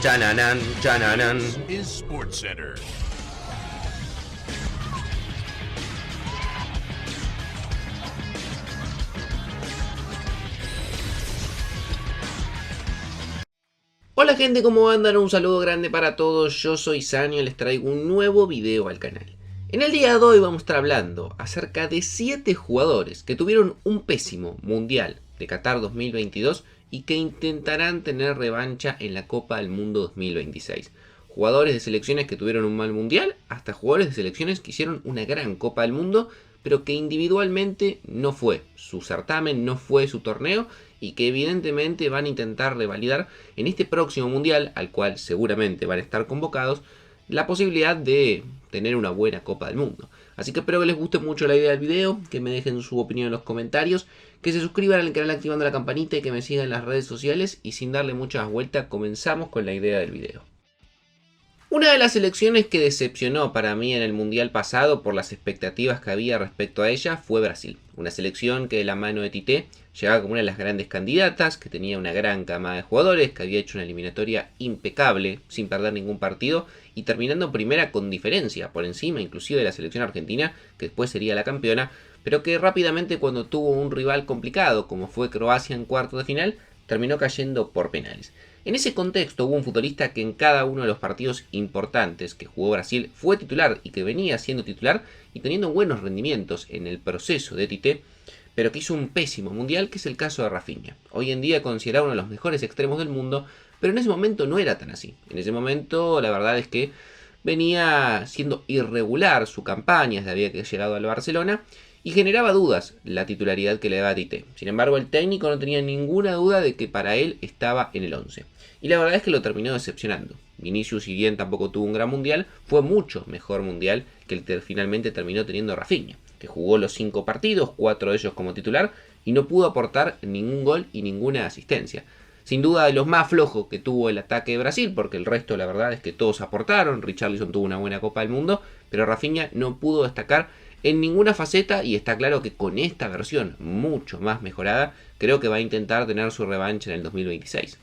Chananan, chananan. Is SportsCenter. Hola gente, ¿cómo andan? Un saludo grande para todos, yo soy Sanio y les traigo un nuevo video al canal. En el día de hoy vamos a estar hablando acerca de 7 jugadores que tuvieron un pésimo Mundial de Qatar 2022 y que intentarán tener revancha en la Copa del Mundo 2026. Jugadores de selecciones que tuvieron un mal Mundial, hasta jugadores de selecciones que hicieron una gran Copa del Mundo, pero que individualmente no fue su certamen, no fue su torneo, y que evidentemente van a intentar revalidar en este próximo Mundial, al cual seguramente van a estar convocados, la posibilidad de tener una buena Copa del Mundo. Así que espero que les guste mucho la idea del video, que me dejen su opinión en los comentarios, que se suscriban al canal activando la campanita y que me sigan en las redes sociales, y sin darle muchas vueltas comenzamos con la idea del video. Una de las selecciones que decepcionó para mí en el Mundial pasado por las expectativas que había respecto a ella fue Brasil. Una selección que de la mano de Tite llegaba como una de las grandes candidatas, que tenía una gran camada de jugadores, que había hecho una eliminatoria impecable, sin perder ningún partido, y terminando primera con diferencia, por encima inclusive de la selección argentina, que después sería la campeona, pero que rápidamente cuando tuvo un rival complicado, como fue Croacia en cuartos de final, terminó cayendo por penales. En ese contexto hubo un futbolista que en cada uno de los partidos importantes que jugó Brasil fue titular y que venía siendo titular y teniendo buenos rendimientos en el proceso de Tite, pero que hizo un pésimo Mundial, que es el caso de Rafinha. Hoy en día considerado uno de los mejores extremos del mundo, pero en ese momento no era tan así. En ese momento la verdad es que venía siendo irregular su campaña desde había llegado al Barcelona y generaba dudas la titularidad que le daba a Tite. Sin embargo, el técnico no tenía ninguna duda de que para él estaba en el 11. Y la verdad es que lo terminó decepcionando. Vinicius, si bien tampoco tuvo un gran Mundial, fue mucho mejor Mundial que el que finalmente terminó teniendo Rafinha, que jugó los 5 partidos, 4 de ellos como titular, y no pudo aportar ningún gol y ninguna asistencia. Sin duda de los más flojos que tuvo el ataque de Brasil, porque el resto la verdad es que todos aportaron. Richarlison tuvo una buena Copa del Mundo, pero Rafinha no pudo destacar en ninguna faceta, y está claro que con esta versión mucho más mejorada, creo que va a intentar tener su revancha en el 2026.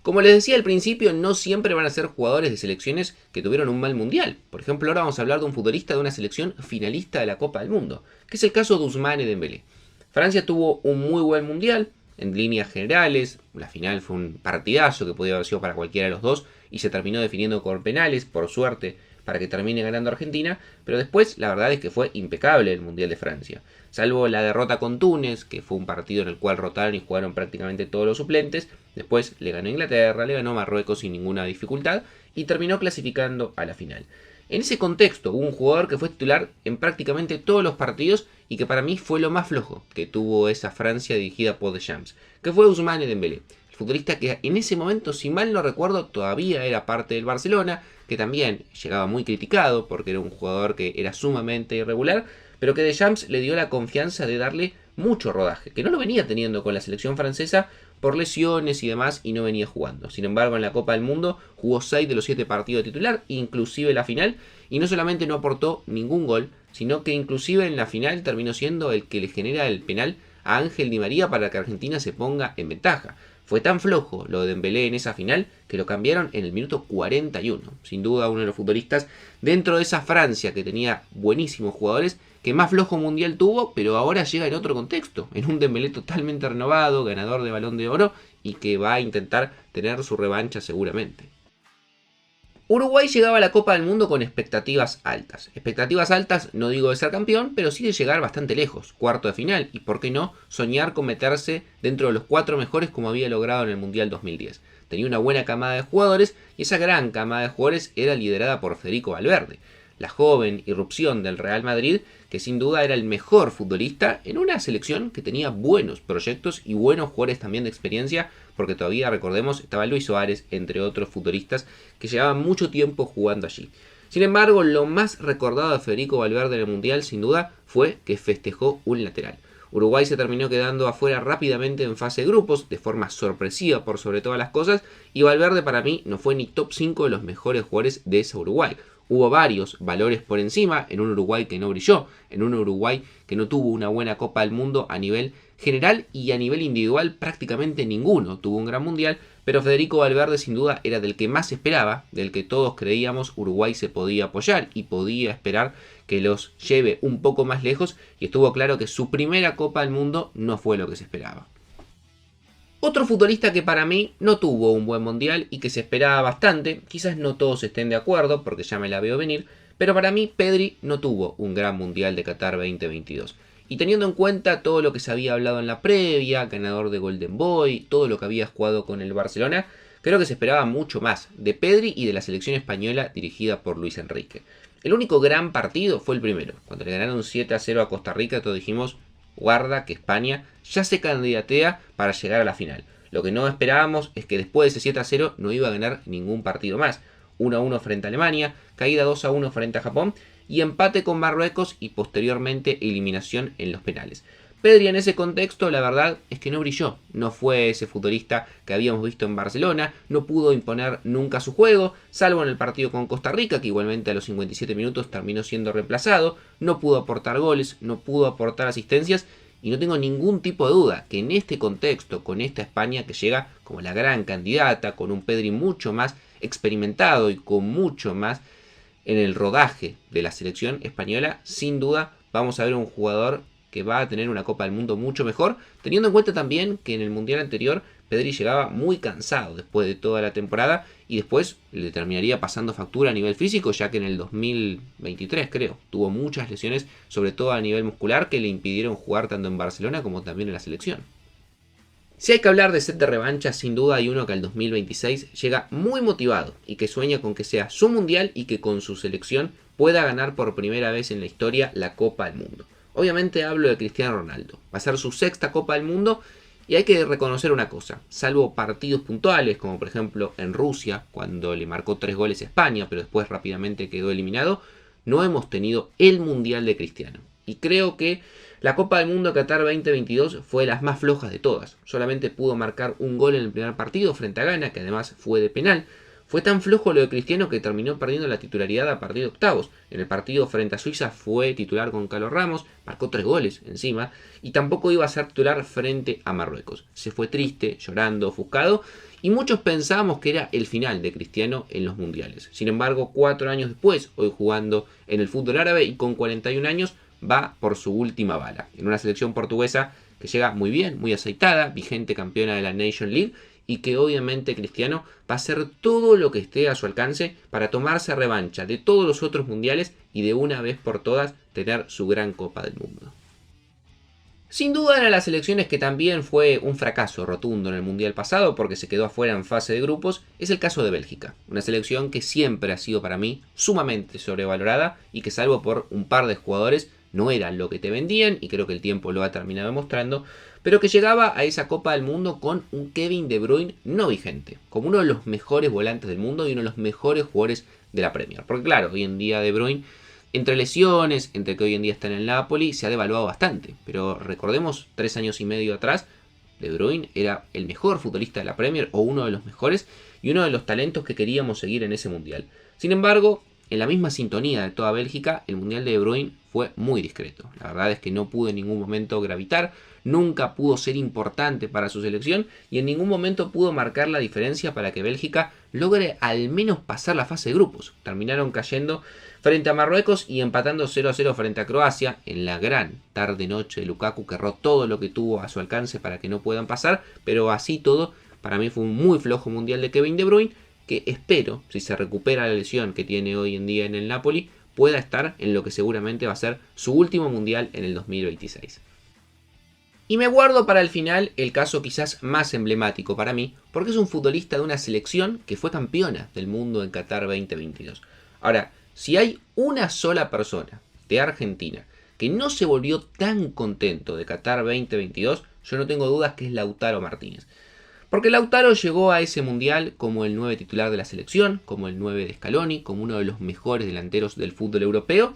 Como les decía al principio, no siempre van a ser jugadores de selecciones que tuvieron un mal Mundial. Por ejemplo, ahora vamos a hablar de un futbolista de una selección finalista de la Copa del Mundo, que es el caso de Ousmane Dembélé. Francia tuvo un muy buen Mundial, en líneas generales. La final fue un partidazo que podía haber sido para cualquiera de los dos, y se terminó definiendo con penales, por suerte, para que termine ganando Argentina, pero después la verdad es que fue impecable el Mundial de Francia. Salvo la derrota con Túnez, que fue un partido en el cual rotaron y jugaron prácticamente todos los suplentes, después le ganó Inglaterra, le ganó Marruecos sin ninguna dificultad y terminó clasificando a la final. En ese contexto hubo un jugador que fue titular en prácticamente todos los partidos y que para mí fue lo más flojo que tuvo esa Francia dirigida por Deschamps, que fue Ousmane Dembélé. El futbolista que en ese momento, si mal no recuerdo, todavía era parte del Barcelona, que también llegaba muy criticado porque era un jugador que era sumamente irregular, pero que Deschamps le dio la confianza de darle mucho rodaje, que no lo venía teniendo con la selección francesa por lesiones y demás, y no venía jugando. Sin embargo, en la Copa del Mundo jugó 6 de los 7 partidos de titular, inclusive la final, y no solamente no aportó ningún gol, sino que inclusive en la final terminó siendo el que le genera el penal a Ángel Di María para que Argentina se ponga en ventaja. Fue tan flojo lo de Dembélé en esa final que lo cambiaron en el minuto 41. Sin duda uno de los futbolistas dentro de esa Francia que tenía buenísimos jugadores que más flojo Mundial tuvo, pero ahora llega en otro contexto, en un Dembélé totalmente renovado, ganador de Balón de Oro y que va a intentar tener su revancha seguramente. Uruguay llegaba a la Copa del Mundo con expectativas altas. Expectativas altas no digo de ser campeón, pero sí de llegar bastante lejos, cuarto de final, y por qué no soñar con meterse dentro de los 4 mejores como había logrado en el Mundial 2010. Tenía una buena camada de jugadores y esa gran camada de jugadores era liderada por Federico Valverde, la joven irrupción del Real Madrid, que sin duda era el mejor futbolista en una selección que tenía buenos proyectos y buenos jugadores también de experiencia, porque todavía recordemos estaba Luis Suárez, entre otros futbolistas que llevaban mucho tiempo jugando allí. Sin embargo, lo más recordado de Federico Valverde en el Mundial sin duda fue que festejó un lateral. Uruguay se terminó quedando afuera rápidamente en fase de grupos, de forma sorpresiva por sobre todas las cosas, y Valverde para mí no fue ni top 5 de los mejores jugadores de ese Uruguay. Hubo varios valores por encima, en un Uruguay que no brilló, en un Uruguay que no tuvo una buena Copa del Mundo a nivel general y a nivel individual prácticamente ninguno tuvo un gran mundial, pero Federico Valverde sin duda era del que más esperaba, del que todos creíamos Uruguay se podía apoyar y podía esperar que los lleve un poco más lejos, y estuvo claro que su primera Copa del Mundo no fue lo que se esperaba. Otro futbolista que para mí no tuvo un buen mundial y que se esperaba bastante, quizás no todos estén de acuerdo porque ya me la veo venir, pero para mí Pedri no tuvo un gran mundial de Qatar 2022. Y teniendo en cuenta todo lo que se había hablado en la previa, ganador de Golden Boy, todo lo que había jugado con el Barcelona, creo que se esperaba mucho más de Pedri y de la selección española dirigida por Luis Enrique. El único gran partido fue el primero, cuando le ganaron 7-0 a Costa Rica. Todos dijimos, guarda que España ya se candidatea para llegar a la final. Lo que no esperábamos es que después de ese 7-0 no iba a ganar ningún partido más. 1-1 frente a Alemania, caída 2-1 frente a Japón y empate con Marruecos y posteriormente eliminación en los penales. Pedri en ese contexto la verdad es que no brilló, no fue ese futbolista que habíamos visto en Barcelona, no pudo imponer nunca su juego, salvo en el partido con Costa Rica, que igualmente a los 57 minutos terminó siendo reemplazado, no pudo aportar goles, no pudo aportar asistencias, y no tengo ningún tipo de duda que en este contexto, con esta España que llega como la gran candidata, con un Pedri mucho más experimentado y con mucho más en el rodaje de la selección española, sin duda vamos a ver un jugador que va a tener una Copa del Mundo mucho mejor, teniendo en cuenta también que en el Mundial anterior Pedri llegaba muy cansado después de toda la temporada y después le terminaría pasando factura a nivel físico, ya que en el 2023 creo tuvo muchas lesiones, sobre todo a nivel muscular, que le impidieron jugar tanto en Barcelona como también en la selección. Si hay que hablar de set de revancha, sin duda hay uno que al 2026 llega muy motivado y que sueña con que sea su mundial y que con su selección pueda ganar por primera vez en la historia la Copa del Mundo. Obviamente hablo de Cristiano Ronaldo. Va a ser su sexta Copa del Mundo y hay que reconocer una cosa. Salvo partidos puntuales, como por ejemplo en Rusia, cuando le marcó 3 goles a España, pero después rápidamente quedó eliminado, no hemos tenido el Mundial de Cristiano. Y creo que la Copa del Mundo de Qatar 2022 fue de las más flojas de todas. Solamente pudo marcar un gol en el primer partido frente a Ghana, que además fue de penal. Fue tan flojo lo de Cristiano que terminó perdiendo la titularidad a partir de octavos. En el partido frente a Suiza fue titular con Carlos Ramos, marcó 3 goles encima, y tampoco iba a ser titular frente a Marruecos. Se fue triste, llorando, ofuscado, y muchos pensábamos que era el final de Cristiano en los mundiales. Sin embargo, 4 años después, hoy jugando en el fútbol árabe y con 41 años, va por su última bala. En una selección portuguesa que llega muy bien, muy aceitada, vigente campeona de la Nation League, y que obviamente Cristiano va a hacer todo lo que esté a su alcance para tomarse revancha de todos los otros mundiales y de una vez por todas tener su gran Copa del Mundo. Sin duda eran las elecciones que también fue un fracaso rotundo en el mundial pasado porque se quedó afuera en fase de grupos, es el caso de Bélgica, una selección que siempre ha sido para mí sumamente sobrevalorada y que salvo por un par de jugadores no era lo que te vendían, y creo que el tiempo lo ha terminado demostrando, pero que llegaba a esa Copa del Mundo con un Kevin De Bruyne no vigente, como uno de los mejores volantes del mundo y uno de los mejores jugadores de la Premier. Porque claro, hoy en día De Bruyne, entre lesiones, entre que hoy en día está en el Napoli, se ha devaluado bastante, pero recordemos 3 años y medio atrás, De Bruyne era el mejor futbolista de la Premier, o uno de los mejores, y uno de los talentos que queríamos seguir en ese mundial. Sin embargo, en la misma sintonía de toda Bélgica, el mundial de De Bruyne fue muy discreto. La verdad es que no pudo en ningún momento gravitar, nunca pudo ser importante para su selección y en ningún momento pudo marcar la diferencia para que Bélgica logre al menos pasar la fase de grupos. Terminaron cayendo frente a Marruecos y empatando 0-0 frente a Croacia en la gran tarde-noche de Lukaku, que erró todo lo que tuvo a su alcance para que no puedan pasar, pero así todo, para mí fue un muy flojo mundial de Kevin De Bruyne, que espero, si se recupera la lesión que tiene hoy en día en el Napoli, pueda estar en lo que seguramente va a ser su último mundial en el 2026. Y me guardo para el final el caso quizás más emblemático para mí, porque es un futbolista de una selección que fue campeona del mundo en Qatar 2022. Ahora, si hay una sola persona de Argentina que no se volvió tan contento de Qatar 2022, yo no tengo dudas que es Lautaro Martínez. Porque Lautaro llegó a ese mundial como el 9 titular de la selección, como el 9 de Scaloni, como uno de los mejores delanteros del fútbol europeo.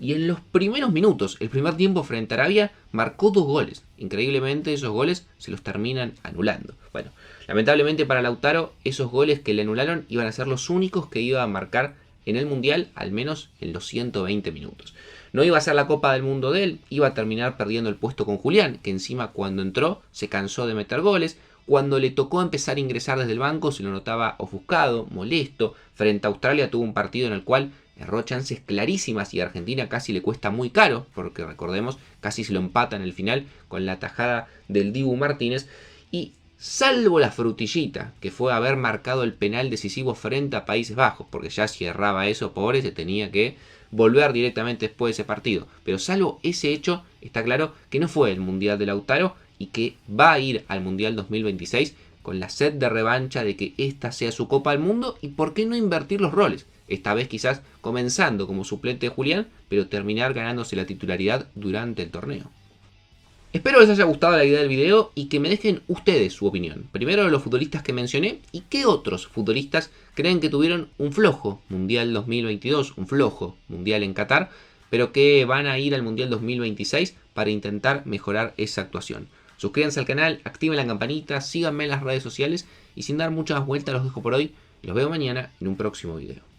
Y en los primeros minutos, el primer tiempo frente a Arabia, marcó 2 goles. Increíblemente esos goles se los terminan anulando. Bueno, lamentablemente para Lautaro, esos goles que le anularon iban a ser los únicos que iba a marcar en el mundial, al menos en los 120 minutos. No iba a ser la Copa del Mundo de él, iba a terminar perdiendo el puesto con Julián, que encima cuando entró se cansó de meter goles. cuando le tocó empezar a ingresar desde el banco se lo notaba ofuscado, molesto. Frente a Australia tuvo un partido en el cual erró chances clarísimas y a Argentina casi le cuesta muy caro, porque recordemos, casi se lo empata en el final con la tajada del Dibu Martínez. Y salvo la frutillita, que fue haber marcado el penal decisivo frente a Países Bajos, porque ya si erraba eso, pobre, se tenía que volver directamente después de ese partido. Pero salvo ese hecho, está claro que no fue el Mundial de Lautaro y que va a ir al Mundial 2026 con la sed de revancha de que esta sea su Copa del Mundo y por qué no invertir los roles. Esta vez quizás comenzando como suplente de Julián, pero terminar ganándose la titularidad durante el torneo. Espero les haya gustado la idea del video y que me dejen ustedes su opinión. Primero de los futbolistas que mencioné y qué otros futbolistas creen que tuvieron un flojo Mundial 2022, un flojo Mundial en Qatar, pero que van a ir al Mundial 2026 para intentar mejorar esa actuación. Suscríbanse al canal, activen la campanita, síganme en las redes sociales y sin dar muchas vueltas los dejo por hoy. Los veo mañana en un próximo video.